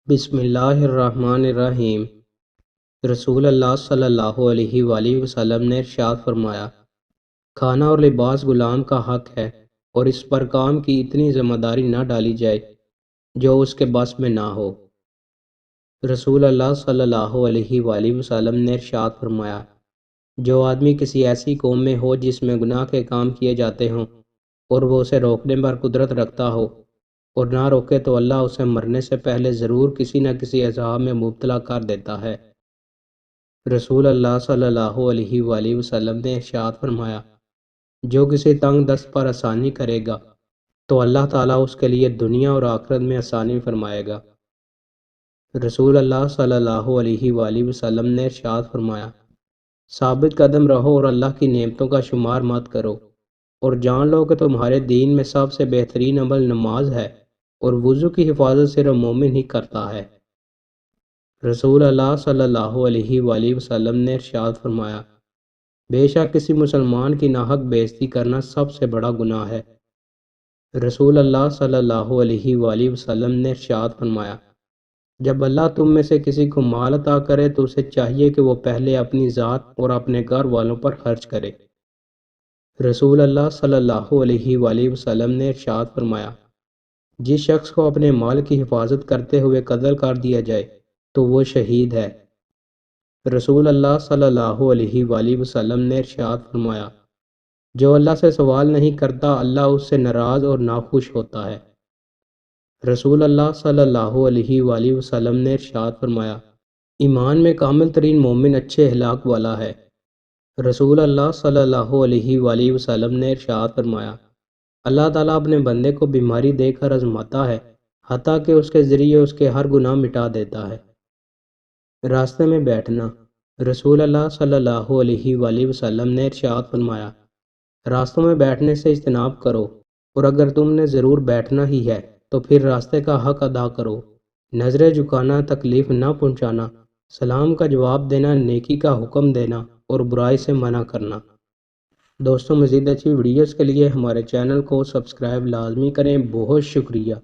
بسم اللہ الرحمن الرحیم۔ رسول اللہ صلی اللہ علیہ وآلہ وسلم نے ارشاد فرمایا، کھانا اور لباس غلام کا حق ہے اور اس پر کام کی اتنی ذمہ داری نہ ڈالی جائے جو اس کے بس میں نہ ہو۔ رسول اللہ صلی اللہ علیہ وآلہ وسلم نے ارشاد فرمایا، جو آدمی کسی ایسی قوم میں ہو جس میں گناہ کے کام کیے جاتے ہوں اور وہ اسے روکنے پر قدرت رکھتا ہو اور نہ روکے تو اللہ اسے مرنے سے پہلے ضرور کسی نہ کسی عذاب میں مبتلا کر دیتا ہے۔ رسول اللہ صلی اللہ علیہ وآلہ وسلم نے ارشاد فرمایا، جو کسی تنگ دست پر آسانی کرے گا تو اللہ تعالیٰ اس کے لیے دنیا اور آخرت میں آسانی فرمائے گا۔ رسول اللہ صلی اللہ علیہ وآلہ وسلم نے ارشاد فرمایا، ثابت قدم رہو اور اللہ کی نعمتوں کا شمار مت کرو، اور جان لو کہ تمہارے دین میں سب سے بہترین عمل نماز ہے اور وضو کی حفاظت صرف مومن ہی کرتا ہے۔ رسول اللہ صلی اللہ علیہ وآلہ وسلم نے ارشاد فرمایا، بے شک کسی مسلمان کی ناحق بے عزتی کرنا سب سے بڑا گناہ ہے۔ رسول اللہ صلی اللہ علیہ وآلہ وسلم نے ارشاد فرمایا، جب اللہ تم میں سے کسی کو مال عطا کرے تو اسے چاہیے کہ وہ پہلے اپنی ذات اور اپنے گھر والوں پر خرچ کرے۔ رسول اللہ صلی اللہ علیہ وآلہ وسلم نے ارشاد فرمایا، جس شخص کو اپنے مال کی حفاظت کرتے ہوئے قتل کر دیا جائے تو وہ شہید ہے۔ رسول اللہ صلی اللہ علیہ وآلہ وسلم نے ارشاد فرمایا، جو اللہ سے سوال نہیں کرتا اللہ اس سے ناراض اور ناخوش ہوتا ہے۔ رسول اللہ صلی اللہ علیہ وآلہ وسلم نے ارشاد فرمایا، ایمان میں کامل ترین مومن اچھے اخلاق والا ہے۔ رسول اللہ صلی اللہ علیہ وآلہ وسلم نے ارشاد فرمایا، اللہ تعالیٰ اپنے بندے کو بیماری دے کر آزماتا ہے حتیٰ کہ اس کے ذریعے اس کے ہر گناہ مٹا دیتا ہے۔ راستے میں بیٹھنا۔ رسول اللہ صلی اللہ علیہ وآلہ وسلم نے ارشاد فرمایا، راستوں میں بیٹھنے سے اجتناب کرو، اور اگر تم نے ضرور بیٹھنا ہی ہے تو پھر راستے کا حق ادا کرو۔ نظریں جھکانا، تکلیف نہ پہنچانا، سلام کا جواب دینا، نیکی کا حکم دینا اور برائی سے منع کرنا۔ دوستوں، مزید اچھی ویڈیوز کے لیے ہمارے چینل کو سبسکرائب لازمی کریں۔ بہت شکریہ۔